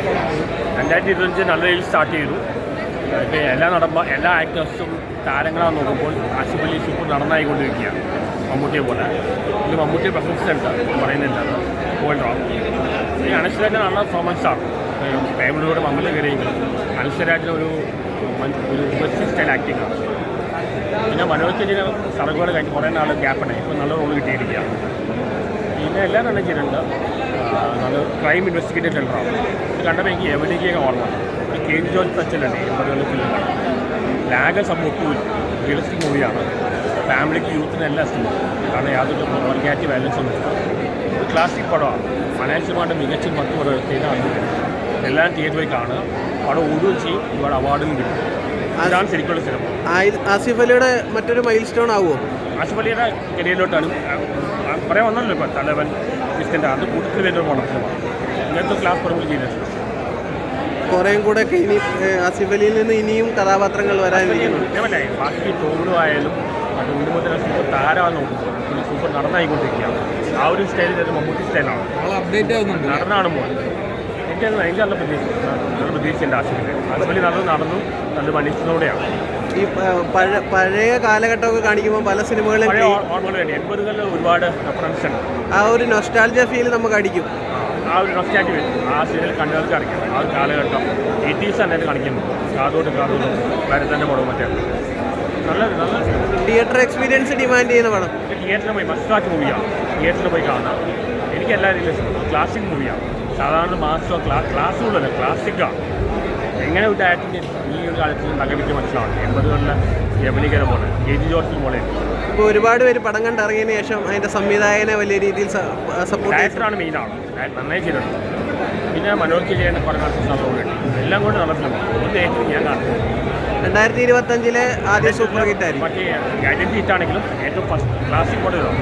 2025 നല്ല രീതിയിൽ സ്റ്റാർട്ട് ചെയ്തു. ഇപ്പോൾ എല്ലാ ആക്ടേഴ്സും താരങ്ങളാണെന്ന് നോക്കുമ്പോൾ ആസിഫ് അലി സൂപ്പർ നടന്നായിക്കൊണ്ടിരിക്കുകയാണ്, മമ്മൂട്ടിയെ പോലെ. ഇത് മമ്മൂട്ടിയെ പ്രശംസിച്ചുണ്ട്, പറയുന്നില്ല, പോയിന്റ് റോങ്. ഈ അനശ്വരാജൻ നല്ല പെർഫോമൻസാണ്. ഫാമിലിയോട് മമ്മൂട്ടി കയറിയെങ്കിലും അനശ്വരാജൻ ഒരു യുവർസി സ്റ്റൈൽ ആക്ടിംഗ് ആണ്. പിന്നെ മനോജ് ചേച്ചിന് സർഗോട് കഴിഞ്ഞ് കുറേ നാൾ ഗ്യാപ്പുണ്ടായി, ഇപ്പോൾ നല്ല റോൾ കിട്ടിയിരിക്കുകയാണ്. പിന്നെ എല്ലാം നല്ല ചെയ്യുന്നുണ്ട്. നല്ല ക്രൈം ഇൻവെസ്റ്റിഗേറ്റീവ് ടെല്ലറാണ്. ഇത് കണ്ടപ്പോൾ എനിക്ക് എവിടേക്കൊക്കെ ഓർമ്മ ഒരു കെ ജോർജ് ടച്ചിലുണ്ട് 80 ഫിലിം. ലാഗ് സംഭവത്തിൽ റിയലിസ്റ്റിക് മൂവിയാണ്. ഫാമിലിക്ക് യൂത്തിന് എല്ലാം ഇഷ്ടമാണ്, കാരണം യാതൊരു ഓർഗാനിറ്റി വാല്യൂസ് ഒന്നും ഇല്ല. ഒരു ക്ലാസിക് പടമാണ്. മലയാള സിനിമയുടെ മികച്ച 10 പടം ചെയ്താണ്. എല്ലാം തിയേറ്ററിൽ പോയി കാണുക, പടം ഓടുകയും ചെയ്യും, ഒരുപാട് അവാർഡും കിട്ടും. അതാണ് ശരിക്കുള്ള സിനിമ. ആസിഫ് അലിയുടെ മറ്റൊരു മൈൽ സ്റ്റോൺ ആവുമോ? ആസിഫ് അലിയുടെ കരിയറിലോട്ടാണ് പറയാൻ വന്നല്ലോ. ഇപ്പോൾ തലവൻ ക്രിസ്ത്യൻ്റെ അത് കൂട്ടത്തിൽ വരുന്ന പോകണം സിനിമ. ഇങ്ങനത്തെ ക്ലാസ് പടങ്ങൾ ചെയ്തിട്ടുണ്ട്. കുറേയും കൂടെ ഒക്കെ ഇനി ആസിഫ് അലിയിൽ നിന്ന് ഇനിയും കഥാപാത്രങ്ങൾ വരാനിരിക്കുന്നു. ബാക്കി ടോവിനോ ആയാലും അത് ഉണ്ണിമുതൽ സൂപ്പർ താരമാണെന്ന് നോക്കുമ്പോൾ പിന്നെ സൂപ്പർ നടന്നായിക്കൊണ്ടിരിക്കുകയാണ്. ആ ഒരു സ്റ്റൈലിൽ അത് മമ്മൂട്ടി സ്റ്റൈലാണ്. അപ്ഡേറ്റ് ആവുന്നുണ്ട് നടന്നാണുമ്പോൾ എനിക്കത് എനിക്ക് നല്ല പ്രതീക്ഷയുണ്ട്. ആസിഫ് അലി നടന്നു നല്ല മനുഷ്യനോടെയാണ്. ഈ പഴയ കാലഘട്ടമൊക്കെ കാണിക്കുമ്പോൾ പല സിനിമകളും 80കളിൽ ഒരുപാട് റെഫറൻസ് ഉണ്ട്. ആ ഒരു നൊസ്റ്റാൾജിയ ഫീൽ നമുക്ക് അടിക്കും. ആ ഒരു നൊസ്റ്റാൾജി വരും. ആ സീരിയൽ കണ്ടവർക്ക് അറിയാം ആ ഒരു കാലഘട്ടം 80s തന്നെ കാണിക്കുന്നു. കാതോട്ടും ഭരതൻ്റെ പടവും മറ്റേ നല്ല തിയേറ്റർ എക്സ്പീരിയൻസ് ഡിമാൻഡ് ചെയ്യുന്ന പടം. തിയേറ്ററിൽ പോയി മസ്റ്റ് വാച്ച് മൂവിയാണ്. തിയേറ്ററിൽ പോയി കാണാം. എനിക്ക് എല്ലാ രീതിയിലും ക്ലാസിക് മൂവിയാണ്. സാധാരണ മാസോ ക്ലാസ്സുകളല്ല, ക്ലാസിക്കാണ്. എങ്ങനെ ഒരു ഡയറക്ടറിൻ്റെ ഈ ഒരു കാലത്ത് നഗമിച്ച് മനസ്സിലാണ്. 80കളിലെ യവനികര പോലെ കെ ജി ജോർജ് പോലെ. ഇപ്പോൾ ഒരുപാട് പേര് പടം കണ്ടിറങ്ങിയതിന് ശേഷം അതിൻ്റെ സംവിധായകനെ വലിയ രീതിയിൽ സപ്പോർട്ട് ഡയറക്ടറാണ് മെയിനാണ്. നന്നായി ചെയ്തിട്ടുണ്ട്. പിന്നെ മനോജ് ചെയ്യാൻ കുറേ സംഭവം കിട്ടി. എല്ലാം കൊണ്ട് നല്ല സിനിമ. ഒന്ന് ഏറ്റവും ഞാൻ കാണുന്നത് 2025 ആദ്യ സൂപ്പർ ഹിറ്റായിരുന്നു. മറ്റേ ഐഡൻറ്റി ഹിറ്റാണെങ്കിലും ഏറ്റവും ഫസ്റ്റ് ക്ലാസിക് മോഡലാണ്.